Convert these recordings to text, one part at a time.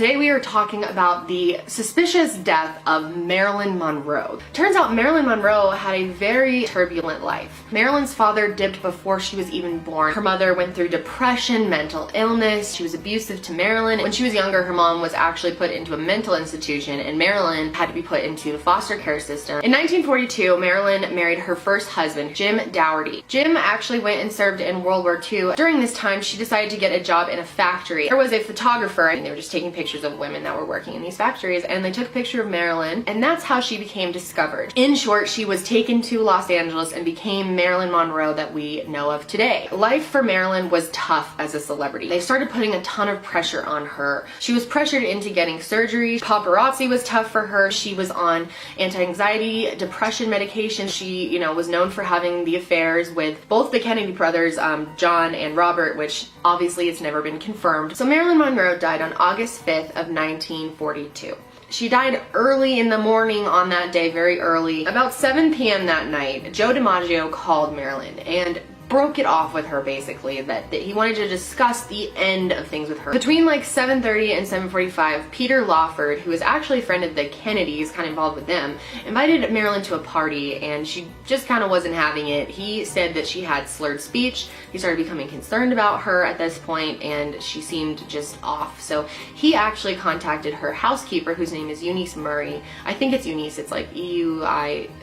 Today we are talking about the suspicious death of Marilyn Monroe. Turns out Marilyn Monroe had a very turbulent life. Marilyn's father dipped before she was even born. Her mother went through depression, mental illness. She was abusive to Marilyn. When she was younger, her mom was actually put into a mental institution and Marilyn had to be put into the foster care system. In 1942, Marilyn married her first husband, Jim Dougherty. Jim actually went and served in World War II. During this time, she decided to get a job in a factory. There was a photographer and they were just taking pictures of women that were working in these factories, and they took a picture of Marilyn, and that's how she became discovered. In short, she was taken to Los Angeles and became Marilyn Monroe that we know of today. Life for Marilyn was tough as a celebrity. They started putting a ton of pressure on her. She was pressured into getting surgery. Paparazzi was tough for her. She was on anti-anxiety, depression medication. She, was known for having the affairs with both the Kennedy brothers, John and Robert, which obviously it's never been confirmed. So Marilyn Monroe died on August 5th of 1942. She died early in the morning on that day, very early. About 7 p.m. that night, Joe DiMaggio called Marilyn and broke it off with her, basically, that he wanted to discuss the end of things with her. Between like 7:30 and 7:45, Peter Lawford, who is actually a friend of the Kennedys, kind of involved with them, invited Marilyn to a party, and she just kind of wasn't having it. He said that she had slurred speech. He started becoming concerned about her at this point, and she seemed just off. So he actually contacted her housekeeper, whose name is Eunice Murray. I think it's Eunice. It's like E-U-N-I-C-E.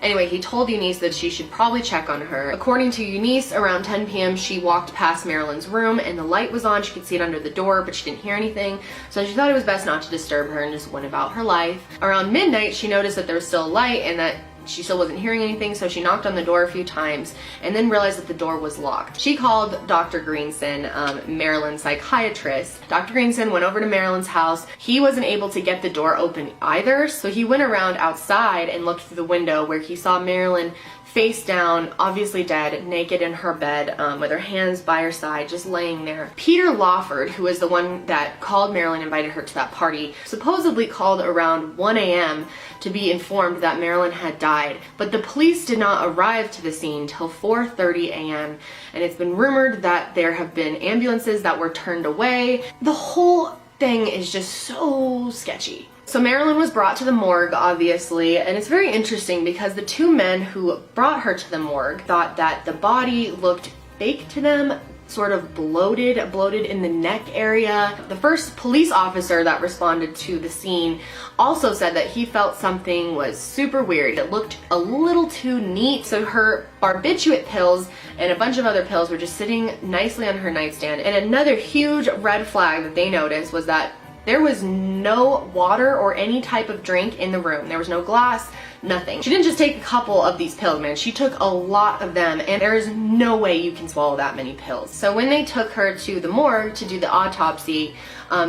Anyway, he told Eunice that she should probably check on her. According to Eunice, around 10 p.m. she walked past Marilyn's room and the light was on. She could see it under the door, but she didn't hear anything. So she thought it was best not to disturb her and just went about her life. Around midnight, she noticed that there was still a light and that she still wasn't hearing anything, so she knocked on the door a few times and then realized that the door was locked. She called Dr. Greenson, Marilyn's psychiatrist. Dr. Greenson went over to Marilyn's house. He wasn't able to get the door open either, so he went around outside and looked through the window where he saw Marilyn face down, obviously dead, naked in her bed, with her hands by her side, just laying there. Peter Lawford, who is the one that called Marilyn, invited her to that party, supposedly called around 1 a.m. to be informed that Marilyn had died, but the police did not arrive to the scene till 4:30 a.m. and it's been rumored that there have been ambulances that were turned away. The whole thing is just so sketchy. So Marilyn was brought to the morgue, obviously, and it's very interesting because the two men who brought her to the morgue thought that the body looked fake to them, sort of bloated in the neck area. The first police officer that responded to the scene also said that he felt something was super weird. It looked a little too neat. So her barbiturate pills and a bunch of other pills were just sitting nicely on her nightstand. And another huge red flag that they noticed was that there was no water or any type of drink in the room. There was no glass, nothing. She didn't just take a couple of these pills, man. She took a lot of them, and there is no way you can swallow that many pills. So when they took her to the morgue to do the autopsy,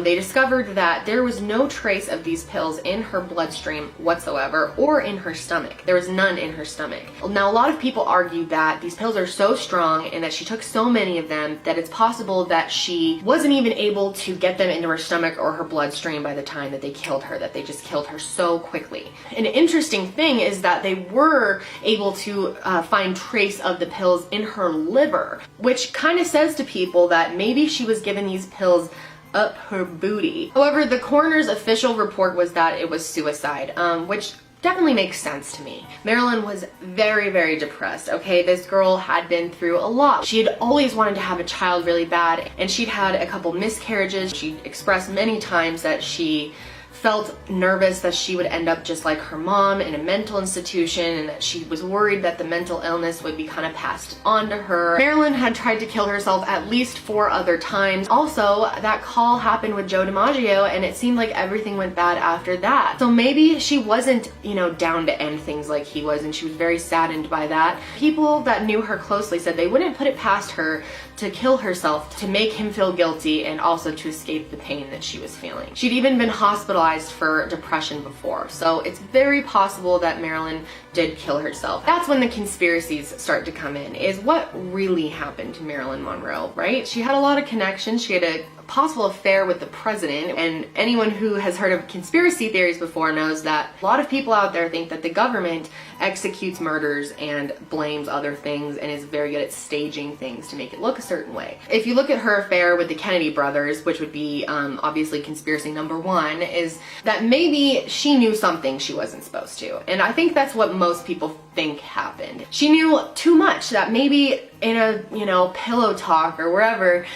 they discovered that there was no trace of these pills in her bloodstream whatsoever or in her stomach. There was none in her stomach. Now, a lot of people argue that these pills are so strong and that she took so many of them that it's possible that she wasn't even able to get them into her stomach or her bloodstream by the time that they killed her, that they just killed her so quickly. An interesting thing is that they were able to find trace of the pills in her liver, which kind of says to people that maybe she was given these pills up her booty. However, the coroner's official report was that it was suicide, which definitely makes sense to me. Marilyn was very, very depressed, okay? This girl had been through a lot. She had always wanted to have a child really bad, and she'd had a couple miscarriages. She expressed many times that she felt nervous that she would end up just like her mom in a mental institution, and that she was worried that the mental illness would be kind of passed on to her. Marilyn had tried to kill herself at least 4 other times. Also, that call happened with Joe DiMaggio, and it seemed like everything went bad after that. So maybe she wasn't, down to end things like he was, and she was very saddened by that. People that knew her closely said they wouldn't put it past her to kill herself to make him feel guilty and also to escape the pain that she was feeling. She'd even been hospitalized for depression before, so it's very possible that Marilyn did kill herself. That's when the conspiracies start to come in, is what really happened to Marilyn Monroe, right? She had a lot of connections. She had a possible affair with the president. And anyone who has heard of conspiracy theories before knows that a lot of people out there think that the government executes murders and blames other things and is very good at staging things to make it look a certain way. If you look at her affair with the Kennedy brothers, which would be obviously conspiracy number one, is that maybe she knew something she wasn't supposed to. And I think that's what most people think happened. She knew too much, that maybe in a, pillow talk or wherever,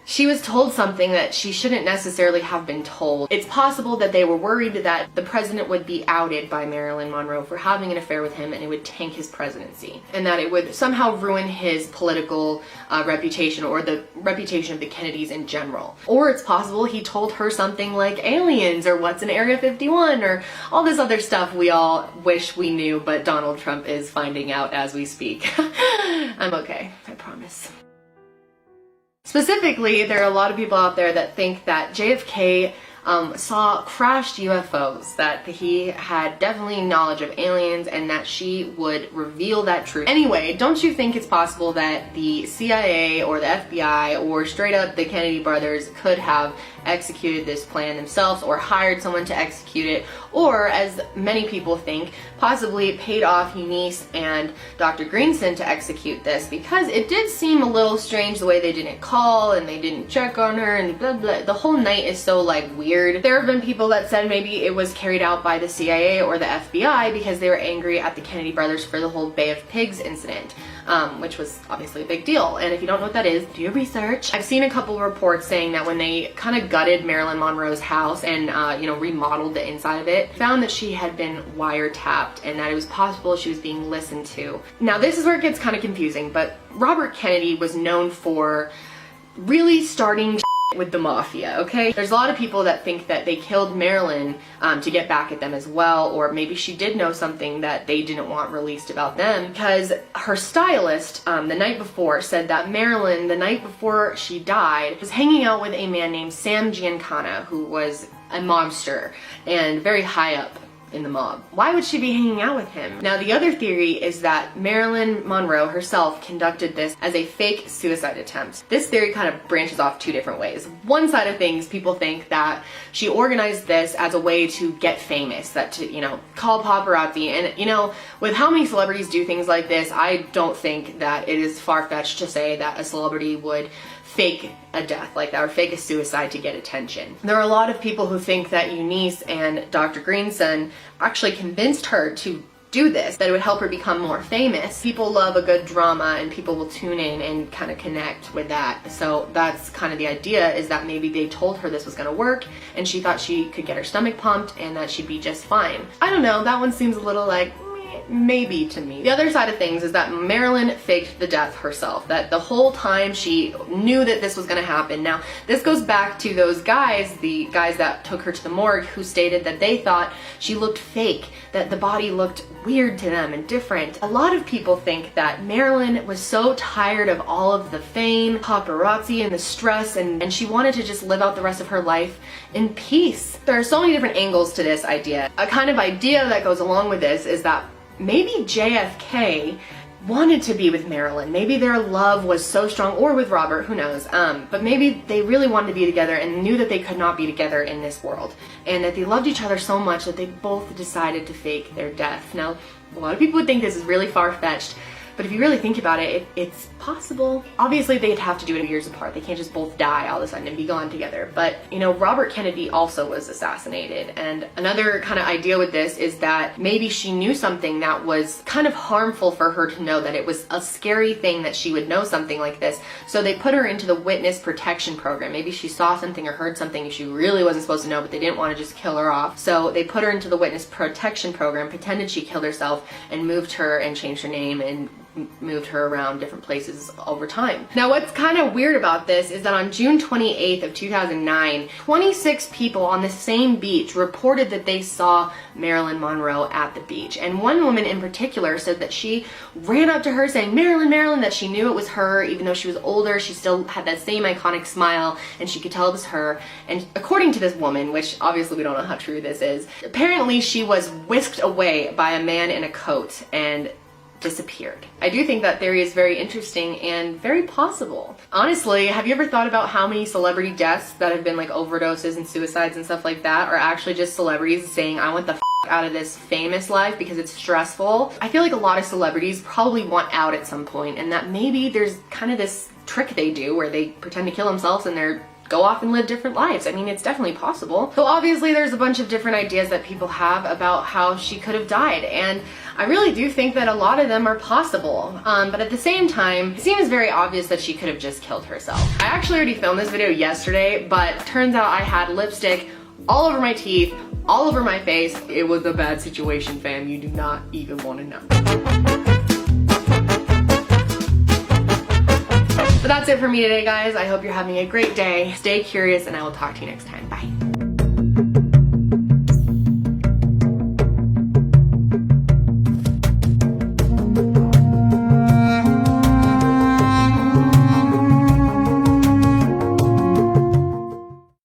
she was told something that she shouldn't necessarily have been told. It's possible that they were worried that the president would be outed by Marilyn Monroe for having an affair with him and it would tank his presidency, and that it would somehow ruin his political reputation or the reputation of the Kennedys in general. Or it's possible he told her something like aliens or what's in Area 51 or all this other stuff we all wish we knew, but Donald Trump is finding out as we speak. I'm okay, I promise. Specifically, there are a lot of people out there that think that JFK saw crashed UFOs, that he had definitely knowledge of aliens, and that she would reveal that truth. Anyway, don't you think it's possible that the CIA or the FBI or straight up the Kennedy brothers could have executed this plan themselves or hired someone to execute it, or, as many people think, possibly paid off Eunice and Dr. Greenson to execute this, because it did seem a little strange the way they didn't call and they didn't check on her and blah blah. The whole night is so weird. There have been people that said maybe it was carried out by the CIA or the FBI because they were angry at the Kennedy brothers for the whole Bay of Pigs incident, which was obviously a big deal. And if you don't know what that is, do your research. I've seen a couple of reports saying that when they kind of gutted Marilyn Monroe's house and remodeled the inside of it, found that she had been wiretapped and that it was possible she was being listened to. Now this is where it gets kind of confusing, but Robert Kennedy was known for really starting with the mafia, okay? There's a lot of people that think that they killed Marilyn to get back at them as well, or maybe she did know something that they didn't want released about them, because her stylist the night before said that Marilyn, the night before she died, was hanging out with a man named Sam Giancana, who was a mobster and very high up in the mob. Why would she be hanging out with him? Now the other theory is that Marilyn Monroe herself conducted this as a fake suicide attempt. This theory kind of branches off two different ways. One side of things, people think that she organized this as a way to get famous, that to, call paparazzi, and with how many celebrities do things like this, I don't think that it is far-fetched to say that a celebrity would fake a death like that or fake a suicide to get attention. There are a lot of people who think that Eunice and Dr. Greenson actually convinced her to do this, that it would help her become more famous. People love a good drama and people will tune in and kind of connect with that. So that's kind of the idea, is that maybe they told her this was going to work and she thought she could get her stomach pumped and that she'd be just fine. I don't know, that one seems a little maybe to me. The other side of things is that Marilyn faked the death herself, that the whole time she knew that this was going to happen. Now, this goes back to those guys, the guys that took her to the morgue, who stated that they thought she looked fake, that the body looked weird to them and different. A lot of people think that Marilyn was so tired of all of the fame, paparazzi, and the stress, and she wanted to just live out the rest of her life in peace. There are so many different angles to this idea. A kind of idea that goes along with this is that maybe JFK wanted to be with Marilyn. Maybe their love was so strong, or with Robert, who knows, but maybe they really wanted to be together and knew that they could not be together in this world, and that they loved each other so much that they both decided to fake their death. Now, a lot of people would think this is really far-fetched, but if you really think about it, it's possible. Obviously, they'd have to do it years apart. They can't just both die all of a sudden and be gone together. But, Robert Kennedy also was assassinated. And another kind of idea with this is that maybe she knew something that was kind of harmful for her to know, that it was a scary thing that she would know something like this. So they put her into the witness protection program. Maybe she saw something or heard something she really wasn't supposed to know, but they didn't want to just kill her off. So they put her into the witness protection program, pretended she killed herself, and moved her and changed her name and moved her around different places over time. Now, what's kind of weird about this is that on June 28th of 2009, 26 people on the same beach reported that they saw Marilyn Monroe at the beach. And one woman in particular said that she ran up to her saying, "Marilyn, Marilyn," that she knew it was her. Even though she was older, she still had that same iconic smile and she could tell it was her. And according to this woman, which obviously we don't know how true this is, apparently she was whisked away by a man in a coat, and disappeared. I do think that theory is very interesting and very possible. Honestly, have you ever thought about how many celebrity deaths that have been like overdoses and suicides and stuff like that are actually just celebrities saying, I want the out of this famous life because it's stressful? I feel like a lot of celebrities probably want out at some point, and that maybe there's kind of this trick they do where they pretend to kill themselves and they're go off and live different lives. I mean, it's definitely possible. So obviously there's a bunch of different ideas that people have about how she could have died, and I really do think that a lot of them are possible. But at the same time, it seems very obvious that she could have just killed herself. I actually already filmed this video yesterday, but turns out I had lipstick all over my teeth, all over my face. It was a bad situation, fam. You do not even want to know. But that's it for me today, guys. I hope you're having a great day. Stay curious, and I will talk to you next time.